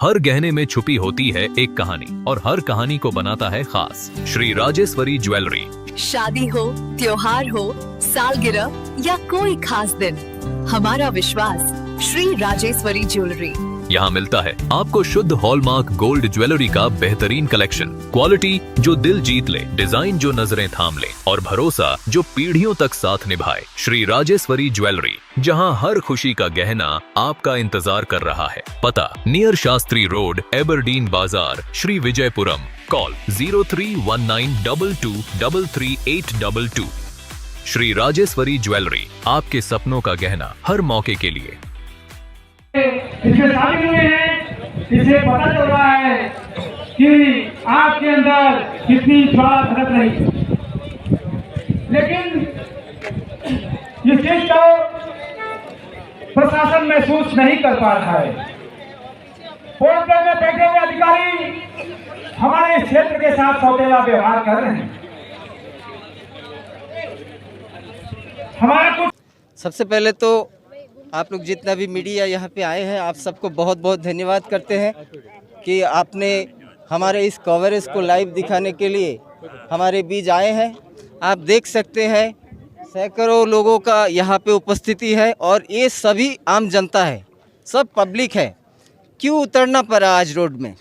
हर गहने में छुपी होती है एक कहानी और हर कहानी को बनाता है खास। श्री राजेश्वरी ज्वेलरी। शादी हो, त्योहार हो, सालगिरह या कोई खास दिन, हमारा विश्वास श्री राजेश्वरी ज्वेलरी। यहाँ मिलता है आपको शुद्ध हॉलमार्क गोल्ड ज्वेलरी का बेहतरीन कलेक्शन, क्वालिटी जो दिल जीत ले, डिजाइन जो नजरें थाम ले और भरोसा जो पीढ़ियों तक साथ निभाए। श्री राजेश्वरी ज्वेलरी, जहाँ हर खुशी का गहना आपका इंतजार कर रहा है। पता नियर शास्त्री रोड, एबरडीन बाजार, श्री विजयपुरम। कॉल 031922333822। श्री राजेश्वरी ज्वेलरी, आपके सपनों का गहना हर मौके के लिए। इसके शामिल हुए हैं, इसे पता चल रहा है कि आपके अंदर कितनी ज्वाला भड़क रही, लेकिन इस चीज को प्रशासन महसूस नहीं कर पा रहा है। पोर्टल में बैठे हुए अधिकारी हमारे क्षेत्र के साथ सौतेला व्यवहार कर रहे हैं। हमारा कुछ सबसे पहले तो आप लोग जितना भी मीडिया यहाँ पे आए हैं, आप सबको बहुत बहुत धन्यवाद करते हैं कि आपने हमारे इस कवरेज को लाइव दिखाने के लिए हमारे बीच आए हैं। आप देख सकते हैं सैकड़ों लोगों का यहाँ पे उपस्थिति है और ये सभी आम जनता है, सब पब्लिक है। क्यों उतरना पड़ा आज रोड में?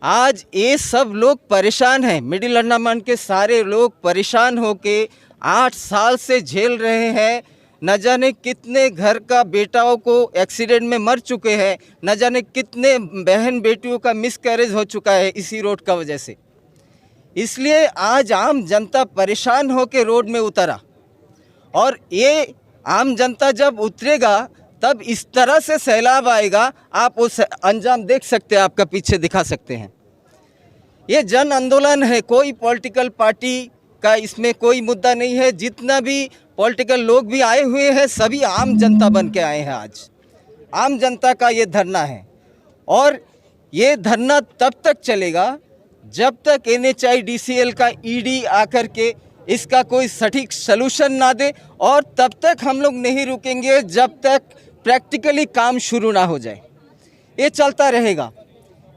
आज ये सब लोग परेशान हैं। मिडिल अंडमान के सारे लोग परेशान होके 8 साल से झेल रहे हैं। न जाने कितने घर का बेटाओं को एक्सीडेंट में मर चुके हैं, न जाने कितने बहन बेटियों का मिसकैरेज हो चुका है इसी रोड का वजह से। इसलिए आज आम जनता परेशान होकर रोड में उतरा और ये आम जनता जब उतरेगा तब इस तरह से सैलाब आएगा। आप उस अंजाम देख सकते हैं, आपका पीछे दिखा सकते हैं। ये जन आंदोलन है, कोई पॉलिटिकल पार्टी का इसमें कोई मुद्दा नहीं है। जितना भी पॉलिटिकल लोग भी आए हुए हैं, सभी आम जनता बन के आए हैं। आज आम जनता का ये धरना है और ये धरना तब तक चलेगा जब तक NHIDCL का ED आकर के इसका कोई सटीक सलूशन ना दे, और तब तक हम लोग नहीं रुकेंगे जब तक प्रैक्टिकली काम शुरू ना हो जाए। ये चलता रहेगा।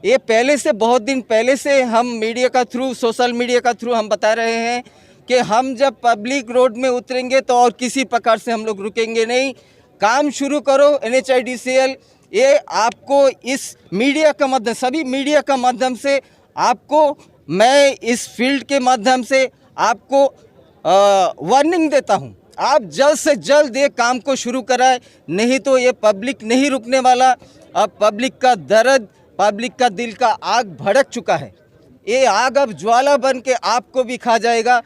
ये पहले से, बहुत दिन पहले से हम मीडिया का थ्रू, सोशल मीडिया का थ्रू हम बता रहे हैं कि हम जब पब्लिक रोड में उतरेंगे तो और किसी प्रकार से हम लोग रुकेंगे नहीं। काम शुरू करो NHIDCL। ये आपको इस मीडिया का माध्यम, सभी मीडिया का माध्यम से आपको, मैं इस फील्ड के माध्यम से आपको वार्निंग देता हूँ, आप जल्द से जल्द ये काम को शुरू कराएं, नहीं तो ये पब्लिक नहीं रुकने वाला। अब पब्लिक का दर्द, पब्लिक का दिल का आग भड़क चुका है। ये आग अब ज्वाला बन के आपको भी खा जाएगा।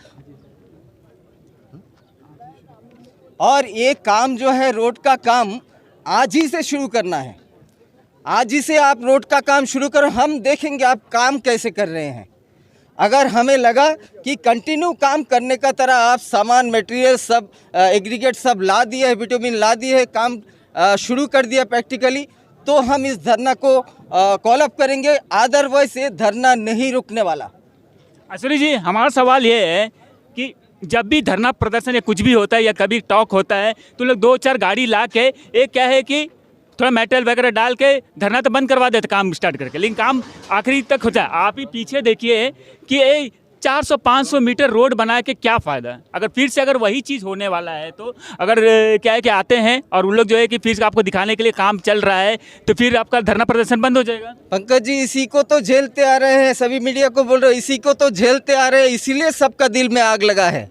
और ये काम जो है, रोड का काम आज ही से शुरू करना है। आज ही से आप रोड का काम शुरू करो, हम देखेंगे आप काम कैसे कर रहे हैं। अगर हमें लगा कि कंटिन्यू काम करने का तरह आप सामान, मटेरियल सब, एग्रीगेट सब ला दिए है, विटामिन ला दिए है, काम शुरू कर दिया प्रैक्टिकली, तो हम इस धरना को कॉल अप करेंगे। अदरवाइज ये धरना नहीं रुकने वाला। आश्वरी जी, हमारा सवाल ये है कि जब भी धरना प्रदर्शन या कुछ भी होता है या कभी टॉक होता है तो लोग 2-4 गाड़ी ला के, एक क्या है कि थोड़ा मेटल वगैरह डाल के धरना तो बंद करवा देते काम स्टार्ट करके, लेकिन काम आखिरी तक हो जाए। आप ही पीछे देखिए कि ये 400-500 मीटर रोड बना के क्या फ़ायदा? अगर फिर से अगर वही चीज़ होने वाला है तो अगर क्या है कि आते हैं और उन लोग जो है कि फिर आपको दिखाने के लिए काम चल रहा है तो फिर आपका धरना प्रदर्शन बंद हो जाएगा। पंकज जी, इसी को तो झेलते आ रहे हैं, सभी मीडिया को बोल रहे हो, इसी को तो झेलते आ रहे हैं। इसीलिए सबका दिल में आग लगा है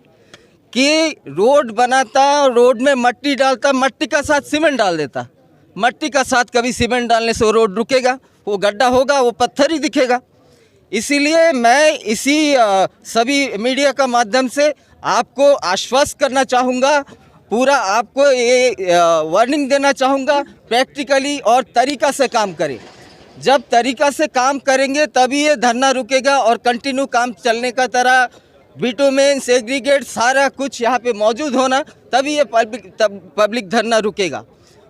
कि रोड बनाता, रोड में मट्टी डालता, मट्टी का साथ सीमेंट डाल देता। मट्टी का साथ कभी सीमेंट डालने से वो रोड रुकेगा? वो गड्ढा होगा, वो पत्थर ही दिखेगा। इसीलिए मैं इसी सभी मीडिया का माध्यम से आपको आश्वस्त करना चाहूँगा, पूरा आपको ये वार्निंग देना चाहूँगा, प्रैक्टिकली और तरीका से काम करें। जब तरीका से काम करेंगे तभी ये धरना रुकेगा और कंटिन्यू काम चलने का तरह बिटुमेन, एग्रीगेट सारा कुछ यहाँ पे मौजूद होना, तभी ये पब्लिक धरना रुकेगा।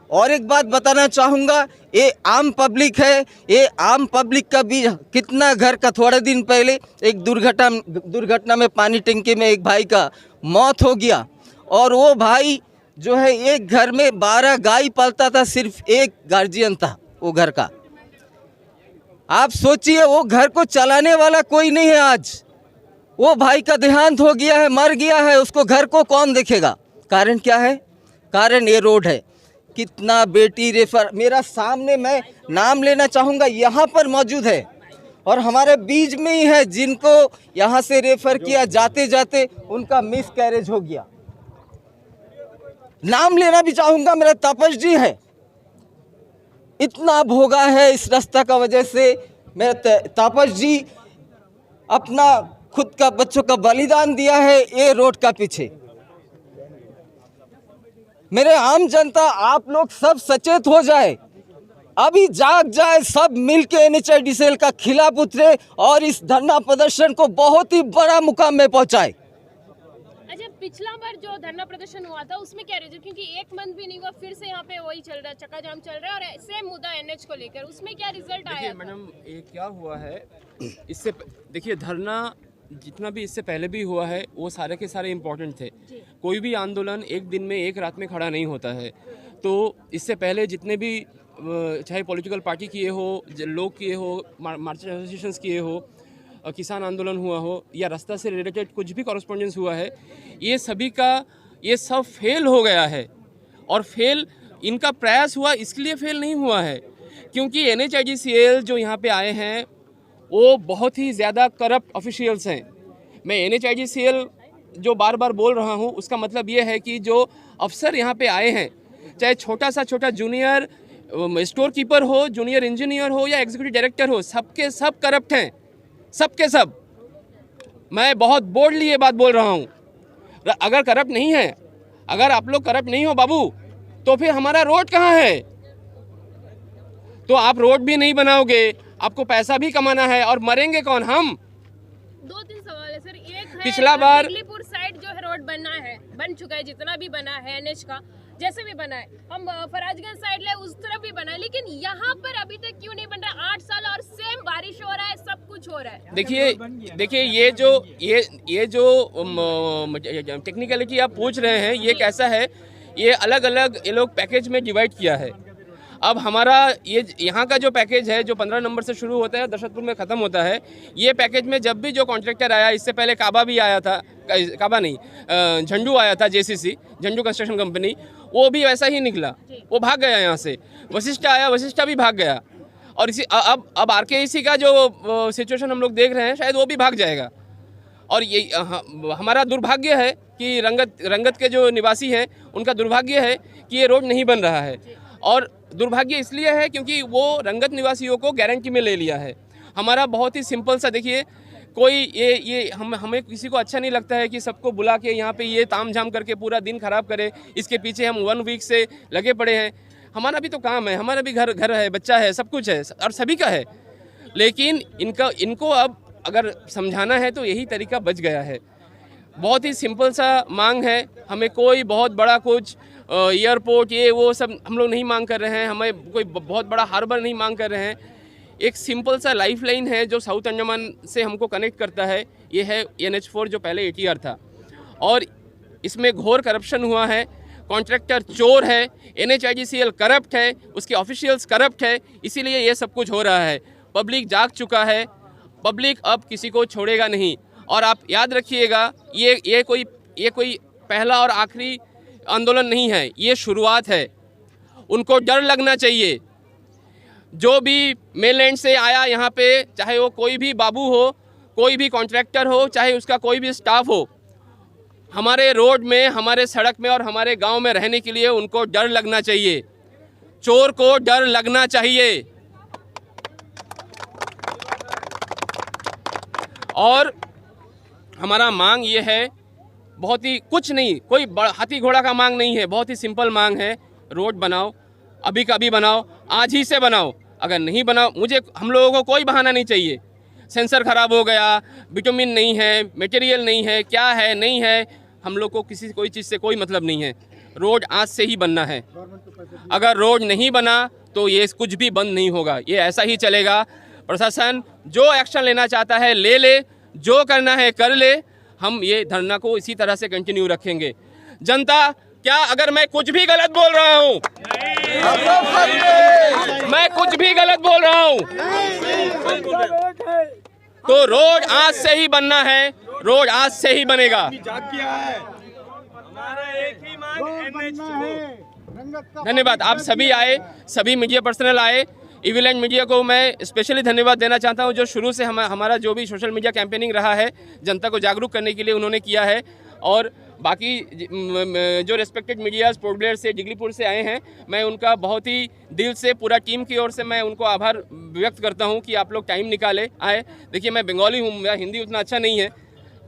और एक बात बताना चाहूँगा, ये आम पब्लिक है, ये आम पब्लिक का भी कितना घर का, थोड़े दिन पहले एक दुर्घटना में पानी टंकी में एक भाई का मौत हो गया, और वो भाई जो है एक घर में 12 गाय पालता था, सिर्फ एक गार्जियन था वो घर का, आप सोचिए, वो घर को चलाने वाला कोई नहीं है आज। वो भाई का देहांत हो गया है, मर गया है, उसको घर को कौन देखेगा? कारण क्या है? कारण ये रोड है। कितना बेटी रेफर, मेरा सामने, मैं नाम लेना चाहूँगा, यहाँ पर मौजूद है और हमारे बीच में ही है, जिनको यहाँ से रेफर किया, जाते जाते उनका मिस कैरेज हो गया। नाम लेना भी चाहूँगा, मेरा तापस जी है। इतना भोगा है इस रास्ता का वजह से। मेरा तापस जी अपना खुद का बच्चों का बलिदान दिया है ये रोड का पीछे। मेरे आम जनता, आप लोग सब सचेत हो जाए, अभी जाग जाए, सब मिलके NHIDCL का खिलाफ उतरे और इस धरना प्रदर्शन को बहुत ही बड़ा मुकाम में पहुंचाए। अच्छा, पिछला बार जो धरना प्रदर्शन हुआ था उसमें क्या रिजल्ट, क्योंकि एक मंथ भी नहीं हुआ, फिर से यहाँ पे वही चल रहा है, चक्का जाम चल रहा है और सेम मुद्दा NH को लेकर, उसमें क्या रिजल्ट आया? देखिए मैडम, ये क्या हुआ है, इससे देखिए धरना जितना भी इससे पहले भी हुआ है वो सारे के सारे इम्पोर्टेंट थे। कोई भी आंदोलन एक दिन में एक रात में खड़ा नहीं होता है। तो इससे पहले जितने भी चाहे पॉलिटिकल पार्टी किए हो, लोग किए हो, मार्चेंट एसोसिएशंस किए हो, किसान आंदोलन हुआ हो या रास्ता से रिलेटेड कुछ भी कॉरेस्पॉन्डेंस हुआ है, ये सभी का ये सब फेल हो गया है। और फेल इनका प्रयास हुआ, इसलिए फेल नहीं हुआ है क्योंकि NHIDCL जो यहाँ पे आए हैं वो बहुत ही ज़्यादा करप्ट ऑफिशियल्स हैं। मैं NHIDCL जो बार बार बोल रहा हूँ उसका मतलब ये है कि जो अफसर यहाँ पे आए हैं, चाहे छोटा सा छोटा जूनियर स्टोर कीपर हो, जूनियर इंजीनियर हो या एग्जीक्यूटिव डायरेक्टर हो, सबके सब करप्ट हैं, सबके सब। मैं बहुत बोल्डली ये बात बोल रहा हूँ। अगर करप्ट नहीं है, अगर आप लोग करप्ट नहीं हो बाबू, तो फिर हमारा रोड कहाँ है? तो आप रोड भी नहीं बनाओगे, आपको पैसा भी कमाना है और मरेंगे कौन? हम। 2-3 सवाल है सर। एक है, पिछला बार दिल्लीपुर साइड जो है रोड बन चुका है, जितना भी बना है NH का, जैसे भी बना है, हम फराजगंज साइड ले उस तरफ भी बना है, लेकिन यहाँ पर अभी तक क्यों नहीं बन रहा? 8 साल और सेम बारिश हो रहा है, सब कुछ हो रहा है। देखिए ये जो टेक्निकलिटी आप पूछ रहे हैं, ये कैसा है, ये अलग अलग ये लोग पैकेज में डिवाइड किया है। अब हमारा ये यहाँ का जो पैकेज है जो 15 नंबर से शुरू होता है, दशरथपुर में ख़त्म होता है, ये पैकेज में जब भी जो कॉन्ट्रैक्टर आया, इससे पहले काबा भी आया था, काबा नहीं, झंडू आया था, JCC झंडू कंस्ट्रक्शन कंपनी, वो भी वैसा ही निकला, वो भाग गया यहाँ से। वशिष्ठ आया, वशिष्ठ भी भाग गया। और इसी अब RKEC का जो सिचुएशन हम लोग देख रहे हैं, शायद वो भी भाग जाएगा। और ये हमारा दुर्भाग्य है कि रंगत के जो निवासी हैं उनका दुर्भाग्य है कि ये रोड नहीं बन रहा है। और दुर्भाग्य इसलिए है क्योंकि वो रंगत निवासियों को गारंटी में ले लिया है। हमारा बहुत ही सिंपल सा, देखिए कोई ये हमें किसी को अच्छा नहीं लगता है कि सबको बुला के यहाँ पे ये ताम झाम करके पूरा दिन खराब करे। इसके पीछे हम 1 वीक से लगे पड़े हैं। हमारा भी तो काम है, हमारा भी घर है, बच्चा है, सब कुछ है और सभी का है। लेकिन इनको अब अगर समझाना है तो यही तरीका बच गया है। बहुत ही सिंपल सा मांग है, हमें कोई बहुत बड़ा कुछ एयरपोर्ट ये वो सब हम लोग नहीं मांग कर रहे हैं, हमें कोई बहुत बड़ा हार्बर नहीं मांग कर रहे हैं। एक सिंपल सा लाइफ लाइन है जो साउथ अंडमान से हमको कनेक्ट करता है, ये है NH4 जो पहले ATR था। और इसमें घोर करप्शन हुआ है, कॉन्ट्रैक्टर चोर है, NHIDCL करप्ट है, उसके ऑफिशियल्स करप्ट है, इसीलिए ये सब कुछ हो रहा है। पब्लिक जाग चुका है, पब्लिक अब किसी को छोड़ेगा नहीं। और आप याद रखिएगा, ये कोई पहला और आखिरी आंदोलन नहीं है, ये शुरुआत है। उनको डर लगना चाहिए। जो भी मेनलैंड से आया यहाँ पे, चाहे वो कोई भी बाबू हो, कोई भी कॉन्ट्रैक्टर हो, चाहे उसका कोई भी स्टाफ हो, हमारे रोड में, हमारे सड़क में और हमारे गांव में रहने के लिए उनको डर लगना चाहिए। चोर को डर लगना चाहिए। और हमारा मांग ये है, बहुत ही कुछ नहीं, कोई हाथी घोड़ा का मांग नहीं है, बहुत ही सिंपल मांग है। रोड बनाओ, अभी का अभी बनाओ, आज ही से बनाओ। अगर नहीं बनाओ, हम लोगों को कोई बहाना नहीं चाहिए। सेंसर खराब हो गया, विटामिन नहीं है, मटेरियल नहीं है, क्या है नहीं है, हम लोग को कोई चीज़ से कोई मतलब नहीं है। रोड आज से ही बनना है। अगर रोड नहीं बना तो ये कुछ भी बंद नहीं होगा, ये ऐसा ही चलेगा। प्रशासन जो एक्शन लेना चाहता है ले, जो करना है कर ले। हम ये धरना को इसी तरह से कंटिन्यू रखेंगे। जनता क्या अगर मैं कुछ भी गलत बोल रहा हूँ, मैं कुछ भी गलत बोल रहा हूँ, तो रोड आज से ही बनना है, रोड आज से ही बनेगा। धन्यवाद, आप सभी आए, सभी मीडिया पर्सनल आए। इविलेंट मीडिया को मैं स्पेशली धन्यवाद देना चाहता हूं, जो शुरू से हमारा जो भी सोशल मीडिया कैंपेनिंग रहा है, जनता को जागरूक करने के लिए उन्होंने किया है। और बाकी जो रिस्पेक्टेड मीडियाज़ पोर्ट ब्लेयर से, जिगलीपुर से आए हैं, मैं उनका बहुत ही दिल से, पूरा टीम की ओर से मैं उनको आभार व्यक्त करता हूं कि आप लोग टाइम निकाले आए। देखिए, मैं बंगाली हूं, मेरा हिंदी उतना अच्छा नहीं है,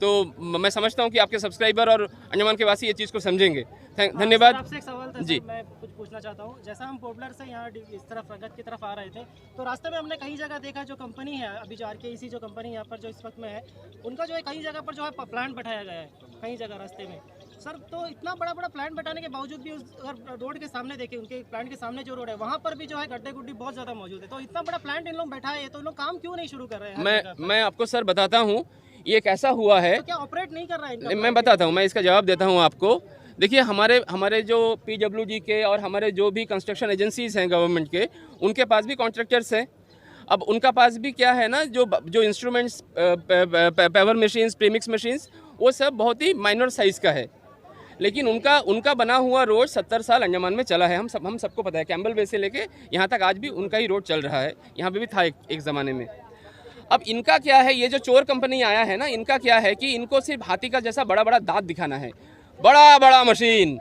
तो मैं समझता हूं कि आपके सब्सक्राइबर और अंडमान के वासी ये चीज़ को समझेंगे। धन्यवाद। आपसे एक सवाल था जी, मैं कुछ पूछना चाहता हूँ। जैसा हम पोर्ट ब्लेयर से यहाँ इस तरफ रंगत की तरफ आ रहे थे, तो रास्ते में हमने कई जगह देखा, जो कंपनी है अभी जो RKEC जो कंपनी यहाँ पर जो इस वक्त में है, उनका जो है कई जगह पर जो है प्लांट बैठाया गया है, कई जगह रास्ते में। सर, तो इतना बड़ा बड़ा प्लांट बैठाने के बावजूद भी अगर रोड के सामने देखें, उनके प्लांट के सामने जो रोड है वहाँ पर भी जो है गड्ढे गुड्ढी बहुत ज़्यादा मौजूद है। तो इतना बड़ा प्लांट इन लोग बैठाए हैं, तो इन लोग काम क्यों नहीं शुरू कर रहे हैं? मैं आपको सर बताता हूँ, ये कैसा हुआ है। तो क्या ऑपरेट नहीं कर रहा है इनका? मैं बताता हूँ, मैं इसका जवाब देता हूँ आपको। देखिए, हमारे जो PWD के और हमारे जो भी कंस्ट्रक्शन एजेंसीज हैं गवर्नमेंट के, उनके पास भी कॉन्ट्रैक्टर्स हैं। अब उनका पास भी क्या है ना, जो instruments, paver machines, premix machines, वो सब बहुत ही माइनर साइज़ का है। लेकिन उनका बना हुआ रोड 70 साल अंडमान में चला है। हम सबको पता है, कैम्बल वे से लेके यहाँ तक आज भी उनका ही रोड चल रहा है। यहाँ पे भी था एक ज़माने में। अब इनका क्या है, ये जो चोर कंपनी आया है ना, इनका क्या है कि इनको सिर्फ हाथी का जैसा बड़ा बड़ा दांत दिखाना है। बड़ा बड़ा मशीन,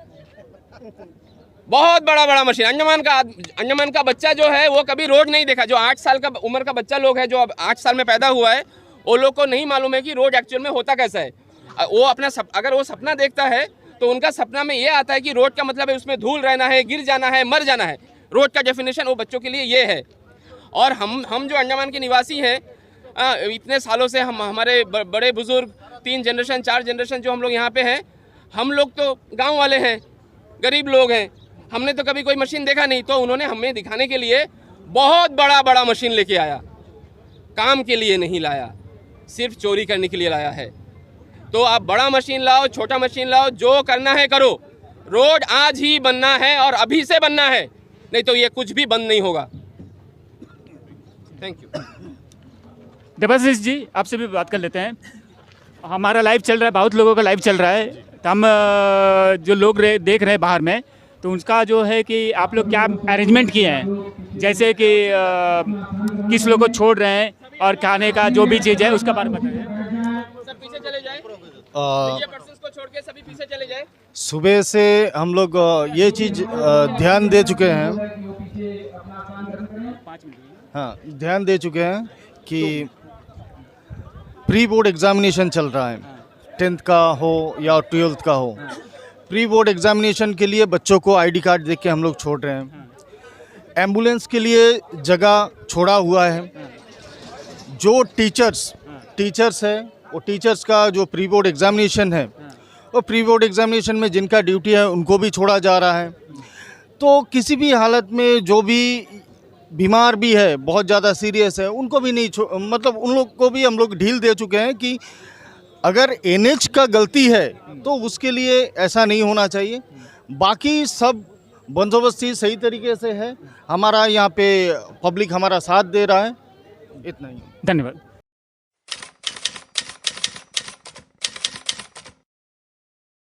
बहुत बड़ा बड़ा मशीन। अंडमान का बच्चा जो है वो कभी रोड नहीं देखा। जो 8 साल का उम्र का बच्चा लोग है, जो अब 8 साल में पैदा हुआ है, वो लोग को नहीं मालूम है कि रोड एक्चुअल में होता कैसा है। वो अगर वो सपना देखता है तो उनका सपना में ये आता है कि रोड का मतलब है उसमें धूल रहना है, गिर जाना है, मर जाना है। रोड का डेफिनेशन वो बच्चों के लिए ये है। और हम जो अंडमान के निवासी हैं, इतने सालों से हमारे बड़े बुजुर्ग 3 जनरेशन 4 जनरेशन जो हम लोग यहाँ पे हैं, हम लोग तो गांव वाले हैं, गरीब लोग हैं, हमने तो कभी कोई मशीन देखा नहीं। तो उन्होंने हमें दिखाने के लिए बहुत बड़ा मशीन लेके आया। काम के लिए नहीं लाया, सिर्फ चोरी करने के लिए लाया है। तो आप बड़ा मशीन लाओ, छोटा मशीन लाओ, जो करना है करो। रोड आज ही बनना है और अभी से बनना है, नहीं तो ये कुछ भी बंद नहीं होगा। Thank you. देवाशीष जी, आपसे भी बात कर लेते हैं। हमारा लाइव चल रहा है, बहुत लोगों का लाइव चल रहा है। तो हम जो लोग देख रहे हैं बाहर में, तो उसका जो है कि आप लोग क्या अरेंजमेंट किए हैं, जैसे कि किस लोग को छोड़ रहे हैं और खाने का जो भी चीज़ है उसका बारे में बताइए। सब पीछे चले जाए, मीडिया पर्सन्स को छोड़ के सभी पीछे चले जाए। सुबह से हम लोग ये चीज़ ध्यान दे चुके हैं, हाँ ध्यान दे चुके हैं कि प्री बोर्ड एग्जामिनेशन चल रहा है, 10th का हो या 12th का हो। प्री बोर्ड एग्जामिनेशन के लिए बच्चों को ID कार्ड देख के हम लोग छोड़ रहे हैं। एम्बुलेंस के लिए जगह छोड़ा हुआ है। जो टीचर्स है, वो टीचर्स का जो प्री बोर्ड एग्जामिनेशन है, वो प्री बोर्ड एग्जामिनेशन में जिनका ड्यूटी है उनको भी छोड़ा जा रहा है। तो किसी भी हालत में जो भी बीमार भी है, बहुत ज़्यादा सीरियस है, उनको भी नहीं मतलब उन लोग को भी हम लोग ढील दे चुके हैं कि अगर NH का गलती है तो उसके लिए ऐसा नहीं होना चाहिए। बाकी सब बंदोबस्त ही सही तरीके से है। हमारा यहाँ पे पब्लिक हमारा साथ दे रहा है। इतना ही। धन्यवाद।